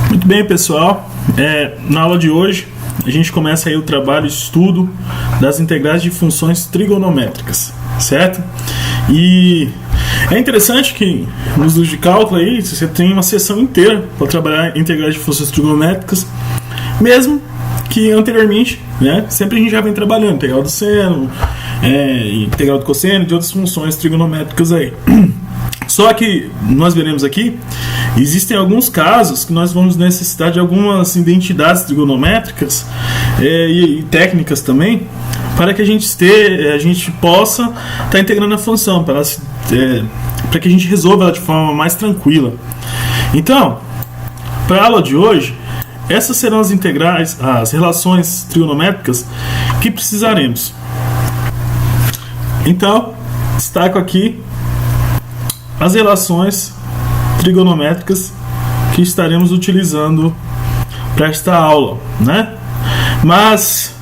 Muito bem, pessoal. Na aula de hoje a gente começa aí o trabalho de estudo das integrais de funções trigonométricas, certo? E é interessante que nos livros de cálculo aí você tem uma seção inteira para trabalhar integrais de funções trigonométricas, mesmo que anteriormente, né, sempre a gente já vem trabalhando integral do seno, integral do cosseno e de outras funções trigonométricas aí. Só que nós veremos aqui, existem alguns casos que nós vamos necessitar de algumas identidades trigonométricas e técnicas também, para que a gente possa estar integrando a função, para que a gente resolva ela de forma mais tranquila. Então, para a aula de hoje, essas serão as integrais, as relações trigonométricas que precisaremos. Então, destaco aqui as relações trigonométricas que estaremos utilizando para esta aula, né? Mas,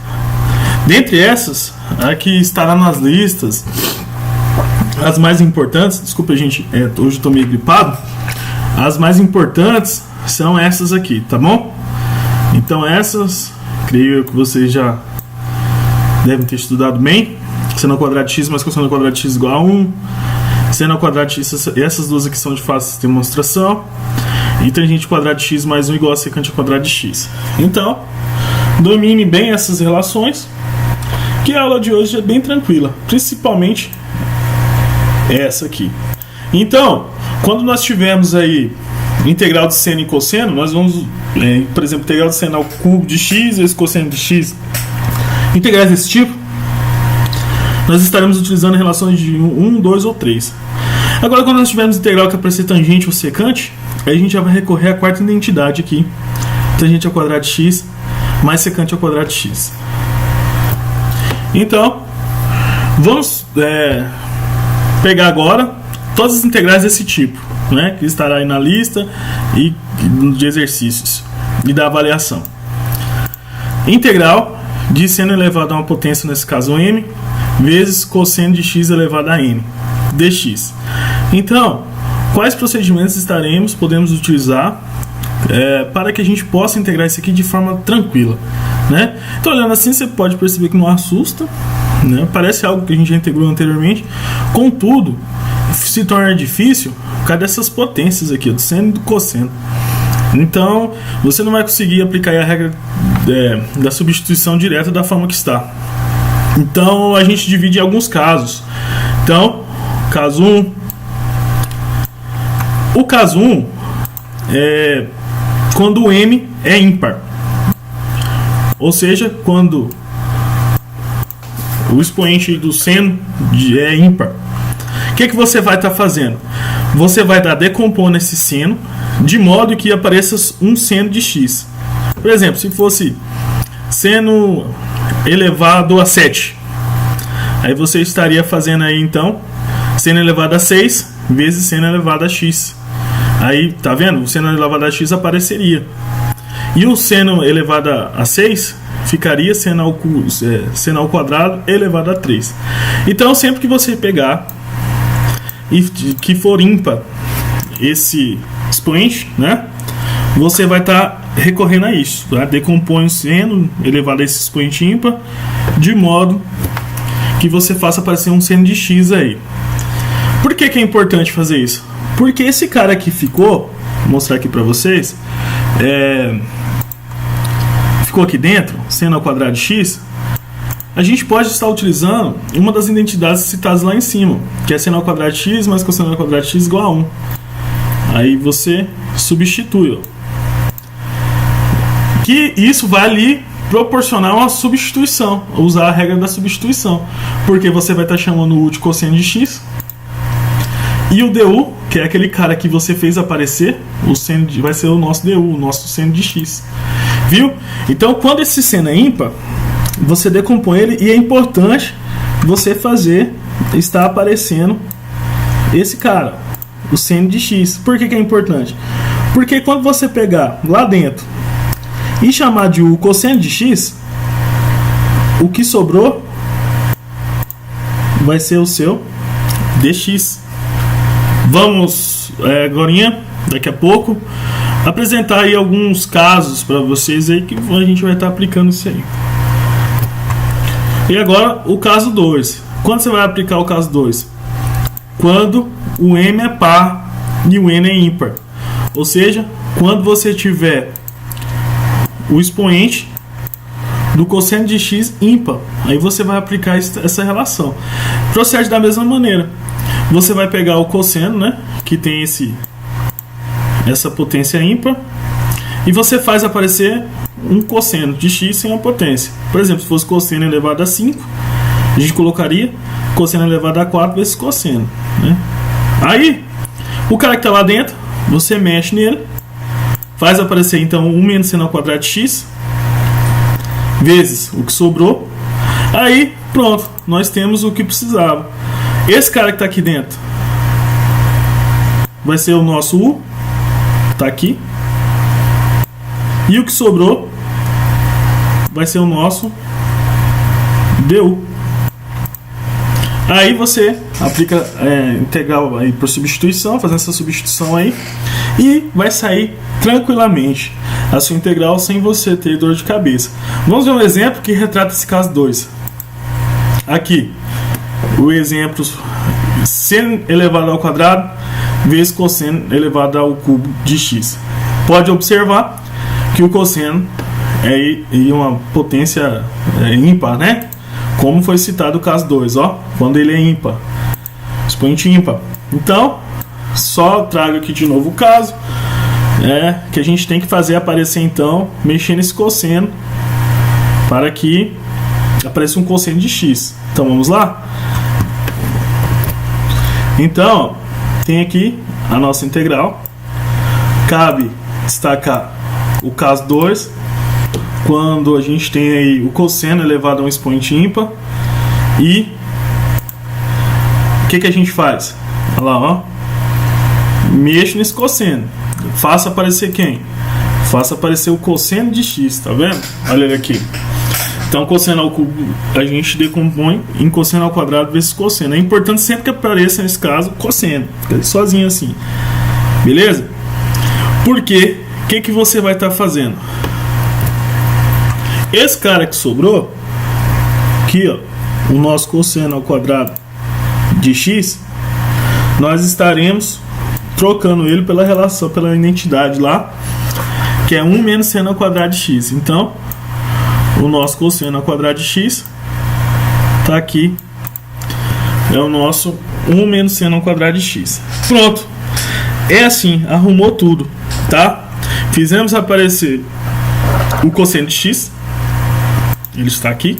dentre essas, aqui estará nas listas as mais importantes. Desculpa, gente, hoje estou meio gripado. As mais importantes são essas aqui, tá bom? Então essas, creio que vocês já devem ter estudado bem. Seno ao quadrado de x mais cosseno ao quadrado de x igual a 1. Seno ao quadrado de x, essas duas aqui são de fácil demonstração. E tangente ao quadrado de x mais 1 igual a secante ao quadrado de x. Então, domine bem essas relações, que a aula de hoje é bem tranquila, principalmente essa aqui. Então, quando nós tivermos aí integral de seno e cosseno, nós vamos, por exemplo, integral de seno ao cubo de x vezes cosseno de x, integrais desse tipo, nós estaremos utilizando relações de 1, 2 ou 3. Agora, quando nós tivermos integral que aparecer tangente ou secante, aí a gente já vai recorrer à quarta identidade aqui, tangente ao quadrado de x mais secante ao quadrado de x. Então, vamos pegar agora todas as integrais desse tipo, né, que estará aí na lista e de exercícios e da avaliação. Integral de seno elevado a uma potência, nesse caso m, vezes cosseno de x elevado a n dx. Então, quais procedimentos podemos utilizar para que a gente possa integrar isso aqui de forma tranquila, né? Então, olhando assim, você pode perceber que não assusta, né? Parece algo que a gente já integrou anteriormente. Contudo, se torna difícil por causa dessas potências aqui, do seno e do cosseno. Então, você não vai conseguir aplicar a regra da substituição direta da forma que está. Então, a gente divide em alguns casos. Então, caso 1. O caso 1 é quando o m é ímpar. Ou seja, quando o expoente do seno é ímpar. O que você vai estar fazendo? Você vai estar decompondo esse seno de modo que apareça um seno de x. Por exemplo, se fosse seno elevado a 7, aí você estaria fazendo aí então seno elevado a 6 vezes seno elevado a x. Aí, tá vendo? O seno elevado a x apareceria. E o seno elevado a 6 ficaria seno ao quadrado elevado a 3. Então, sempre que você pegar e que for ímpar esse expoente, né, você vai estar recorrendo a isso, tá? Decompõe o seno elevado a esse expoente ímpar de modo que você faça aparecer um seno de x aí. Por que é importante fazer isso? Porque esse cara aqui ficou, vou mostrar aqui para vocês, ficou aqui dentro, seno ao quadrado de x, a gente pode estar utilizando uma das identidades citadas lá em cima, que é seno ao quadrado de x mais cosseno ao quadrado de x igual a 1. Aí você substitui, que isso vai lhe proporcionar uma substituição, usar a regra da substituição, porque você vai estar chamando o u de cosseno de x, e o du, que é aquele cara que você fez aparecer, vai ser o nosso du, o nosso seno de x. Viu? Então, quando esse seno é ímpar, você decompõe ele, e é importante você está aparecendo esse cara, o seno de x. Por que é importante? Porque quando você pegar lá dentro e chamar de u cosseno de x, o que sobrou vai ser o seu dx. Vamos, agora, daqui a pouco, apresentar aí alguns casos para vocês aí que a gente vai estar aplicando isso aí. E agora o caso 2. Quando você vai aplicar o caso 2? Quando o m é par e o n é ímpar. Ou seja, quando você tiver o expoente do cosseno de x ímpar, aí você vai aplicar essa relação. Procede da mesma maneira. Você vai pegar o cosseno, né, que tem essa potência ímpar, e você faz aparecer um cosseno de x sem a potência. Por exemplo, se fosse cosseno elevado a 5, a gente colocaria cosseno elevado a 4 vezes cosseno, né? Aí, o cara que está lá dentro, você mexe nele, faz aparecer então 1 menos seno ao quadrado de x vezes o que sobrou. Aí, pronto, nós temos o que precisava. Esse cara que está aqui dentro vai ser o nosso u, está aqui. E o que sobrou vai ser o nosso du. Aí você aplica integral aí por substituição, fazendo essa substituição aí, e vai sair tranquilamente a sua integral sem você ter dor de cabeça. Vamos ver um exemplo que retrata esse caso 2. Aqui, o exemplo seno elevado ao quadrado vezes cosseno elevado ao cubo de x. Pode observar que o cosseno é uma potência ímpar, né? Como foi citado o caso 2, ó, quando ele é ímpar, expoente ímpar. Então, só trago aqui de novo o caso, que a gente tem que fazer aparecer então, mexer nesse cosseno, para que apareça um cosseno de x. Então, vamos lá? Então, tem aqui a nossa integral. Cabe destacar o caso 2, quando a gente tem aí o cosseno elevado a um expoente ímpar. E o que a gente faz? Olha lá, ó. Mexo nesse cosseno. Faça aparecer quem? Faça aparecer o cosseno de x, tá vendo? Olha ele aqui. Então, cosseno ao cubo a gente decompõe em cosseno ao quadrado vezes cosseno. É importante sempre que apareça, nesse caso, cosseno. Fica sozinho assim. Beleza? Porque o que você vai estar fazendo? Esse cara que sobrou, aqui ó, o nosso cosseno ao quadrado de x, nós estaremos trocando ele pela relação, pela identidade lá, que é 1 menos seno ao quadrado de x. Então, o nosso cosseno ao quadrado de x está aqui, é o nosso 1 menos seno ao quadrado de x. Pronto, é assim, arrumou tudo, tá? Fizemos aparecer o cosseno de x, ele está aqui,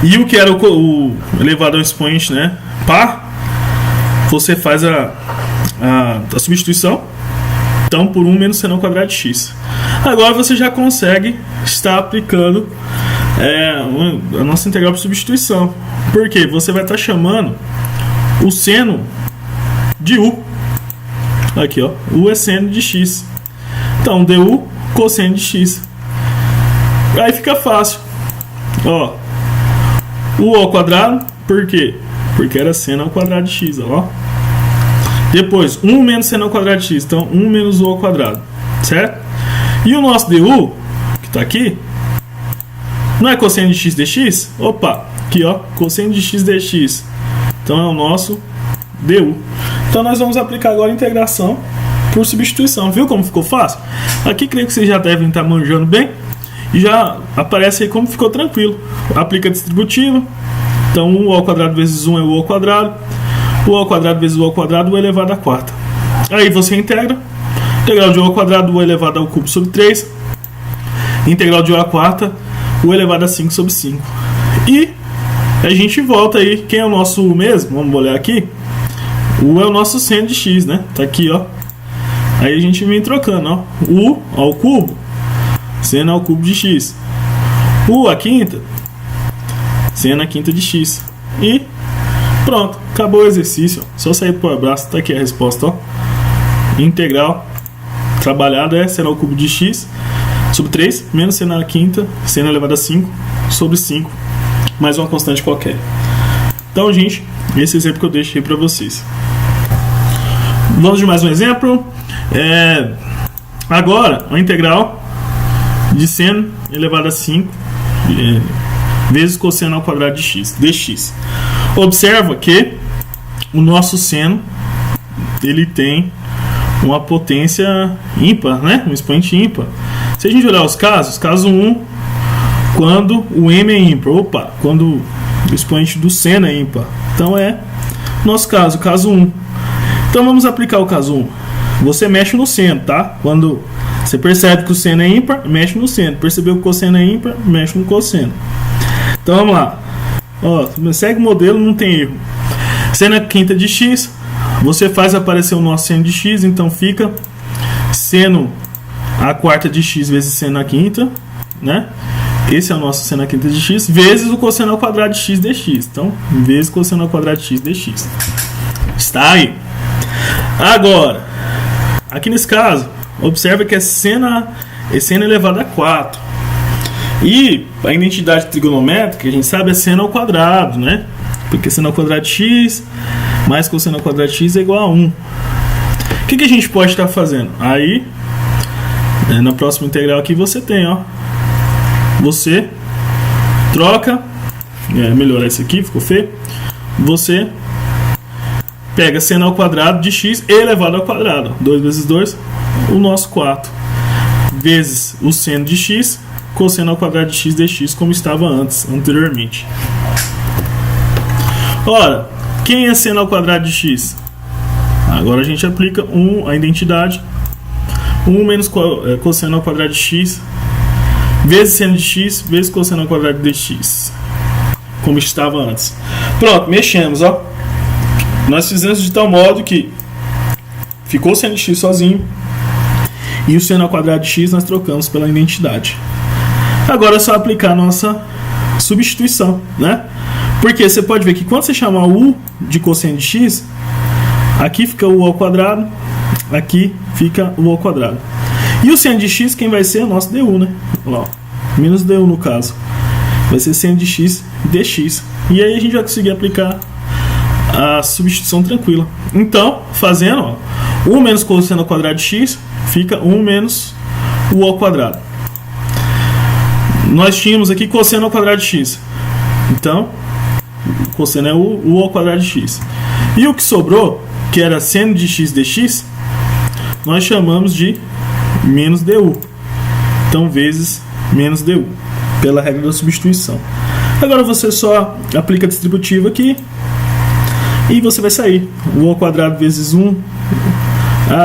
e o que era o elevado ao expoente, né, par, você faz a substituição, então por 1 menos seno ao quadrado de x. Agora você já consegue estar aplicando a nossa integral por substituição, porque você vai estar chamando o seno de u. Aqui ó, u é seno de x, então du cosseno de x. Aí fica fácil, ó, u ao quadrado, por quê? Porque era seno ao quadrado de x, ó. Depois 1 menos seno ao quadrado de x, então 1 menos u ao quadrado, certo? E o nosso du, que está aqui, não é cosseno de x dx? Opa, aqui ó, cosseno de x dx, então é o nosso du. Então nós vamos aplicar agora a integração por substituição. Viu como ficou fácil? Aqui creio que vocês já devem estar manjando bem, e já aparece aí como ficou tranquilo. Aplica a distributiva, então u ao quadrado vezes 1 é u ao quadrado, u ao quadrado vezes u ao quadrado, u elevado à quarta. Aí você integra, integral de u ao quadrado, u elevado ao cubo sobre 3, integral de u à quarta, u elevado a 5 sobre 5. E a gente volta aí, quem é o nosso u mesmo? Vamos olhar aqui. U é o nosso seno de x, né? Tá aqui, ó. Aí a gente vem trocando, ó. U ao cubo, seno ao cubo de x. U à quinta, seno à quinta de x. E pronto, acabou o exercício. Só sair pro abraço, tá aqui a resposta, ó. Integral trabalhada é seno ao cubo de x sobre 3 menos seno à quinta, seno elevado a 5 sobre 5, mais uma constante qualquer. Então, gente, esse exemplo que eu deixei para vocês. Vamos de mais um exemplo. Agora, a integral de seno elevado a 5 vezes cosseno ao quadrado de x, dx. Observa que o nosso seno ele tem uma potência ímpar, né? Um expoente ímpar. Se a gente olhar os casos, caso 1, quando o m é ímpar, quando o expoente do seno é ímpar. Então é nosso caso 1. Então vamos aplicar o caso 1. Você mexe no seno, tá? Quando você percebe que o seno é ímpar, mexe no seno. Percebeu que o cosseno é ímpar, mexe no cosseno. Então vamos lá. Segue o modelo, não tem erro. Seno a quinta de x, você faz aparecer o nosso seno de x, então fica seno a quarta de x vezes seno a quinta, né? Esse é o nosso seno a quinta de x, vezes o cosseno ao quadrado de x dx. Então, vezes cosseno ao quadrado de x dx. Está aí. Agora, aqui nesse caso, observa que é seno elevado a 4. E a identidade trigonométrica, a gente sabe, é seno ao quadrado, né? Porque seno ao quadrado de x mais cosseno ao quadrado de x é igual a 1. O que a gente pode estar fazendo? Aí, na próxima integral aqui, você tem, você troca, melhorar isso aqui, ficou feio. Você pega seno ao quadrado de x elevado ao quadrado. 2 vezes 2, o nosso 4. Vezes o seno de x, cosseno ao quadrado de x dx, como estava anteriormente. Ora, quem é seno ao quadrado de x? Agora a gente aplica a identidade 1 menos cosseno ao quadrado de x vezes seno de x vezes cosseno ao quadrado de dx, como estava antes. Pronto, mexemos, Nós fizemos de tal modo que ficou o seno de x sozinho e o seno ao quadrado de x nós trocamos pela identidade. Agora é só aplicar a nossa substituição, né? Porque você pode ver que quando você chamar u de cosseno de x, aqui fica u ao quadrado, aqui fica u ao quadrado. E o seno de x, quem vai ser? O nosso du, né? Olha lá, menos du no caso. Vai ser seno de x dx. E aí a gente vai conseguir aplicar a substituição tranquila. Então, fazendo, 1 menos cosseno ao quadrado de x fica 1 menos u ao quadrado. Nós tínhamos aqui cosseno ao quadrado de x. Então, cosseno é u ao quadrado de x. E o que sobrou, que era seno de x dx, nós chamamos de menos du. Então, vezes menos du, pela regra da substituição. Agora você só aplica a distributiva aqui e você vai sair. U ao quadrado vezes 1.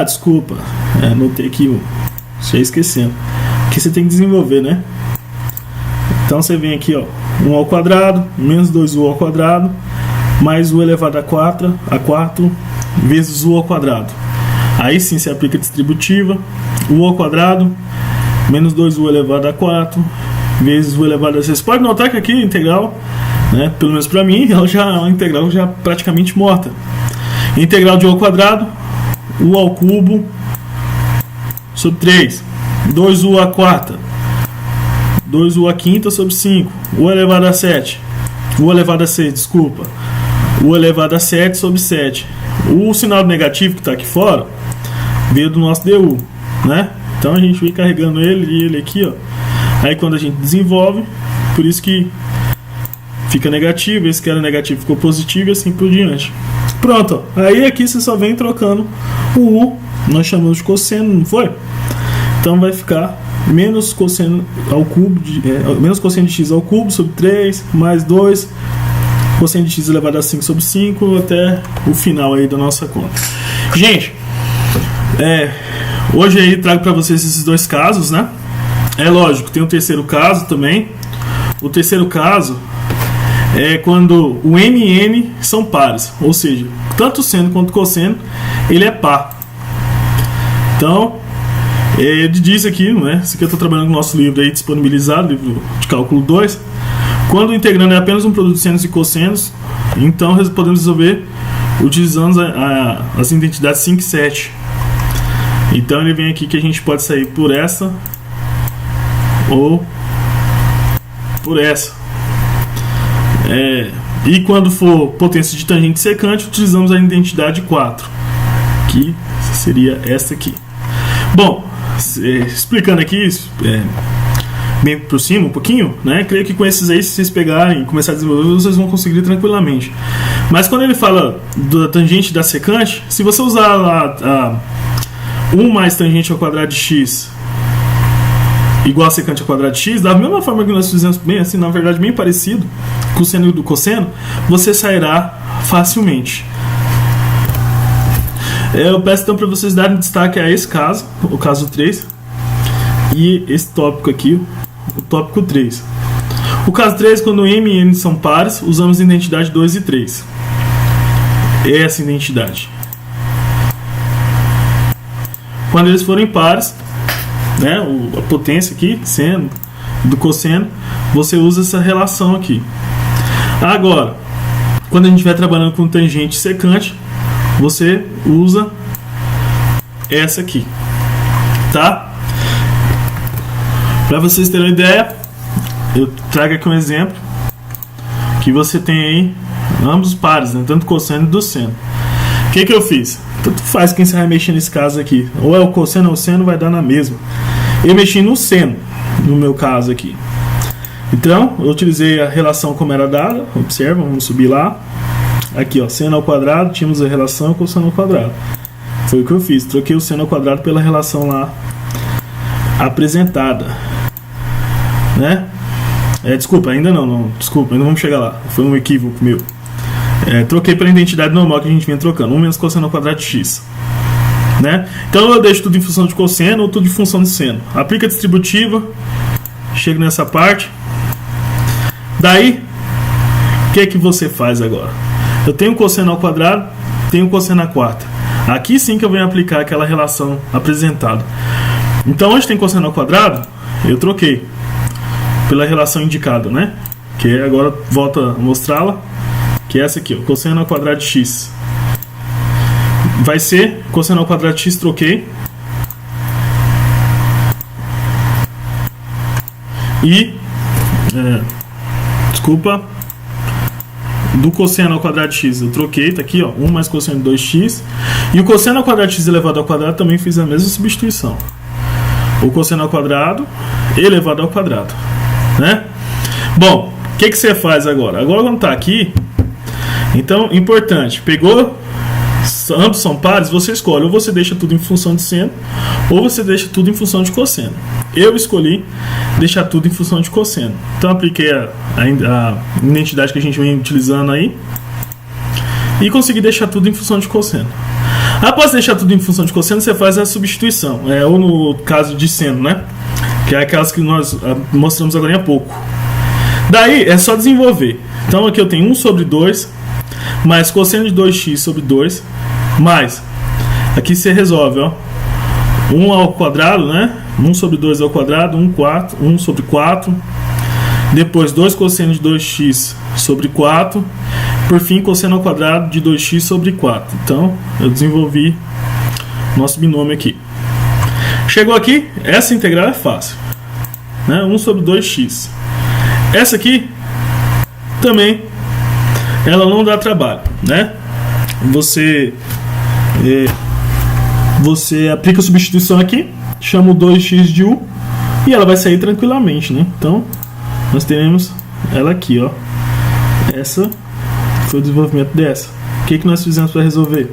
Desculpa. Anotei aqui 1. Já esquecendo. Aqui você tem que desenvolver, né? Então você vem aqui, 1 ao quadrado, menos 2u ao quadrado, mais u elevado a 4 vezes u ao quadrado. Aí sim você aplica a distributiva, u ao quadrado, menos 2u elevado a 4, vezes u elevado a 6. Você pode notar que aqui a integral, né, pelo menos para mim, ela já é uma integral já praticamente morta. Integral de u ao quadrado, u ao cubo, sobre 3, 2u à quarta, 2u à quinta sobre 5, u elevado a 7, u elevado a 6, desculpa, u elevado a 7 sobre 7. O sinal negativo que está aqui fora veio do nosso du, né? Então a gente vem carregando ele aqui, Aí quando a gente desenvolve, por isso que fica negativo, esse que era negativo ficou positivo e assim por diante. Pronto, aí aqui você só vem trocando o u, nós chamamos de cosseno, não foi? Então vai ficar menos cosseno ao cubo menos cosseno de x ao cubo sobre 3 mais 2 cosseno de x elevado a 5 sobre 5 até o final aí da nossa conta. Gente, hoje aí trago para vocês esses dois casos, né? É lógico, tem o terceiro caso também. O terceiro caso é quando o m e n são pares, ou seja, tanto o seno quanto o cosseno ele é par. Então ele diz aqui, não é? Isso aqui eu estou trabalhando com o nosso livro aí disponibilizado, livro de cálculo 2. Quando o integrando é apenas um produto de senos e cossenos, então podemos resolver utilizando as identidades 5 e 7. Então ele vem aqui que a gente pode sair por essa ou por essa. E quando for potência de tangente secante, utilizamos a identidade 4, que seria esta aqui. Bom, explicando aqui bem por cima um pouquinho, né? Creio que com esses aí, se vocês pegarem e começar a desenvolver, vocês vão conseguir tranquilamente. Mas quando ele fala da tangente da secante, se você usar lá 1 mais tangente ao quadrado de x igual a secante ao quadrado de x, da mesma forma que nós fizemos bem, assim, na verdade bem parecido com o seno e do cosseno, você sairá facilmente. Eu peço então para vocês darem destaque a esse caso, o caso 3, e esse tópico aqui, o tópico 3. O caso 3, quando m e n são pares, usamos a identidade 2 e 3. Essa identidade. Quando eles forem pares, né, a potência aqui, seno, do cosseno, você usa essa relação aqui. Agora, quando a gente estiver trabalhando com tangente e secante, você usa essa aqui, tá? Para vocês terem uma ideia, eu trago aqui um exemplo que você tem aí ambos pares, né? Tanto cosseno do seno. O que eu fiz? Tanto faz quem você vai mexer nesse caso aqui. Ou é o cosseno ou o seno, vai dar na mesma. Eu mexi no seno, no meu caso aqui. Então, eu utilizei a relação como era dada. Observa, vamos subir lá. Aqui, ó, seno ao quadrado, tínhamos a relação com o seno ao quadrado. Foi o que eu fiz. Troquei o seno ao quadrado pela relação lá apresentada. Né? Desculpa, ainda não. Desculpa, ainda vamos chegar lá. Foi um equívoco meu. Troquei pela identidade normal que a gente vem trocando. 1 menos cosseno ao quadrado de x. Né? Então eu deixo tudo em função de cosseno ou tudo em função de seno. Aplica a distributiva. Chego nessa parte. Daí, o que você faz agora? Eu tenho cosseno ao quadrado, tenho cosseno à quarta. Aqui sim que eu venho aplicar aquela relação apresentada. Então, onde tem cosseno ao quadrado, eu troquei pela relação indicada, né? Que agora volto a mostrá-la, que é essa aqui, ó, cosseno ao quadrado de x. Vai ser cosseno ao quadrado de x, troquei. E desculpa, do cosseno ao quadrado de x eu troquei, tá aqui, ó, 1 mais cosseno de 2x. E o cosseno ao quadrado de x elevado ao quadrado também fiz a mesma substituição. O cosseno ao quadrado elevado ao quadrado, né? Bom, o que você faz agora? Agora quando tá aqui, então, importante, pegou, ambos são pares, você escolhe, ou você deixa tudo em função de seno, ou você deixa tudo em função de cosseno. Eu escolhi deixar tudo em função de cosseno. Então apliquei a identidade que a gente vem utilizando aí e consegui deixar tudo em função de cosseno. Após deixar tudo em função de cosseno, você faz a substituição, ou no caso de seno, né? Que é aquelas que nós mostramos agora há pouco. Daí é só desenvolver. Então aqui eu tenho 1 sobre 2 mais cosseno de 2x sobre 2 mais, aqui você resolve, ó, 1 ao quadrado, né? 1 sobre 2 ao quadrado, 1 sobre 4. Depois 2 cosseno de 2x sobre 4. Por fim, cosseno ao quadrado de 2x sobre 4. Então, eu desenvolvi nosso binômio aqui. Chegou aqui, essa integral é fácil, né? 1 sobre 2x. Essa aqui também, ela não dá trabalho, né? Você aplica a substituição aqui, chama o 2x de u e ela vai sair tranquilamente, né? Então, nós teremos ela aqui, ó. Essa foi o desenvolvimento dessa. O que nós fizemos para resolver?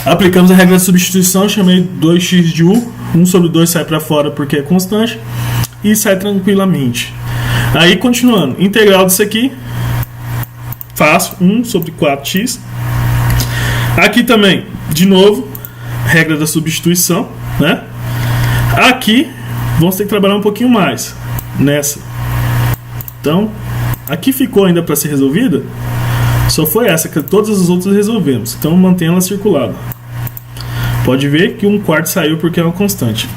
Aplicamos a regra de substituição, chamei 2x de u, 1 sobre 2 sai para fora porque é constante e sai tranquilamente. Aí, continuando, integral disso aqui, faço 1 sobre 4x. Aqui também, de novo, regra da substituição, né? Aqui, vamos ter que trabalhar um pouquinho mais nessa. Então, aqui ficou ainda para ser resolvida, só foi essa, que todas as outras resolvemos. Então, mantenha ela circulada. Pode ver que 1/4 saiu porque é uma constante.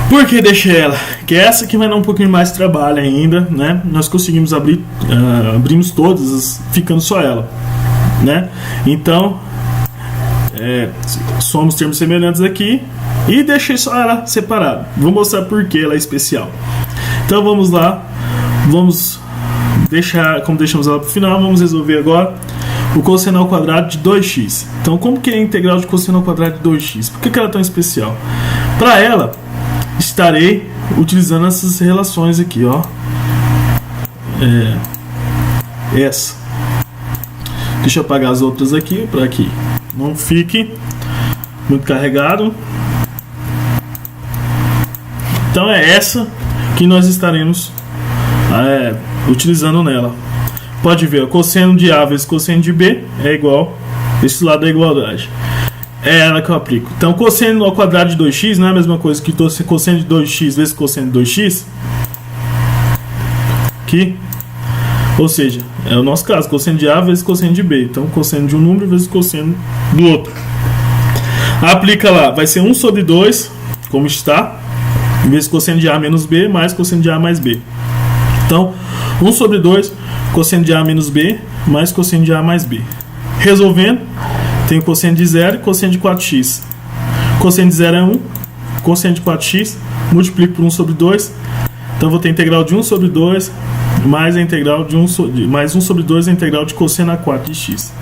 Por que deixei ela? Que é essa que vai dar um pouquinho mais de trabalho ainda, né? Nós conseguimos abrimos todas, ficando só ela, né? Então, somos termos semelhantes aqui e deixei só ela separada. Vou mostrar por que ela é especial. Então vamos lá, vamos deixar, como deixamos ela para o final, vamos resolver agora o cosseno ao quadrado de 2x. Então, como que é a integral de cosseno ao quadrado de 2x? Por que ela é tão especial? Para ela, estarei utilizando essas relações aqui, ó. Essa. Deixa eu apagar as outras aqui, para que não fique muito carregado. Então é essa que nós estaremos utilizando nela. Pode ver, o cosseno de A vezes cosseno de B é igual, esse lado da igualdade. É ela que eu aplico. Então, cosseno ao quadrado de 2x não é a mesma coisa que cosseno de 2x vezes cosseno de 2x. Aqui. Ou seja, é o nosso caso, cosseno de A vezes cosseno de B. Então, cosseno de um número vezes cosseno do outro. Aplica lá, vai ser 1 sobre 2, como está, vezes cosseno de A menos B, mais cosseno de A mais B. Então, 1 sobre 2, cosseno de A menos B, mais cosseno de A mais B. Resolvendo, tenho cosseno de 0 e cosseno de 4x. Cosseno de 0 é 1, cosseno de 4x, multiplico por 1 sobre 2. Então, vou ter a integral de 1 sobre 2, mais a integral de 1 sobre 2, a integral de cosseno a 4 de x.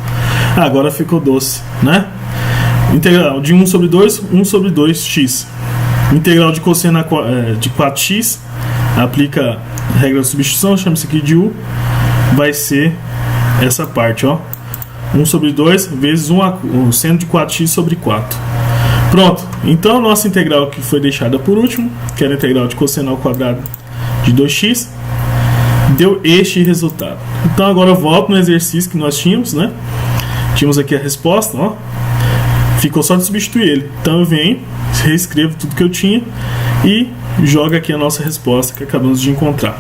Agora ficou doce, né? Integral de 1 sobre 2, 1 sobre 2x. Integral de cosseno de 4x, aplica a regra de substituição, chama isso aqui de u, vai ser essa parte, ó. 1 sobre 2 vezes o seno de 4x sobre 4. Pronto, então a nossa integral que foi deixada por último, que era a integral de cosseno ao quadrado de 2x, deu este resultado. Então agora eu volto no exercício que nós tínhamos, né? Tínhamos aqui a resposta, ó. Ficou só de substituir ele. Então eu venho, reescrevo tudo que eu tinha e jogo aqui a nossa resposta que acabamos de encontrar.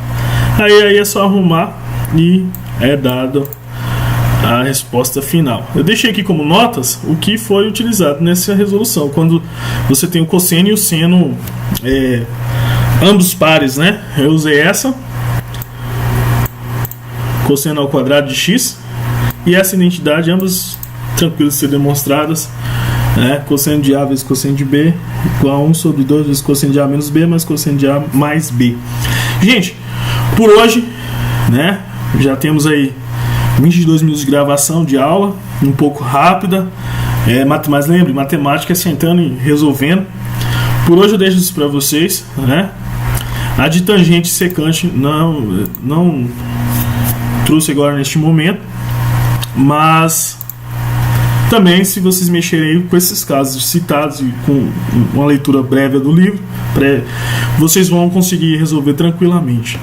Aí é só arrumar e é dado a resposta final. Eu deixei aqui como notas o que foi utilizado nessa resolução. Quando você tem o cosseno e o seno ambos pares, né? Eu usei essa, cosseno ao quadrado de x, e essa identidade, ambas tranquilas de ser demonstradas, né? Cosseno de A vezes cosseno de B igual a 1 sobre 2 vezes cosseno de A menos B mais cosseno de A mais B. Gente, por hoje, né? Já temos aí 22 minutos de gravação de aula, um pouco rápida, mas lembre, matemática é sentando e resolvendo. Por hoje eu deixo isso para vocês, né? A de tangente e secante não trouxe agora neste momento, mas também, se vocês mexerem com esses casos citados e com uma leitura breve do livro, vocês vão conseguir resolver tranquilamente.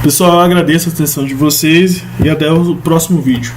Pessoal, eu agradeço a atenção de vocês e até o próximo vídeo.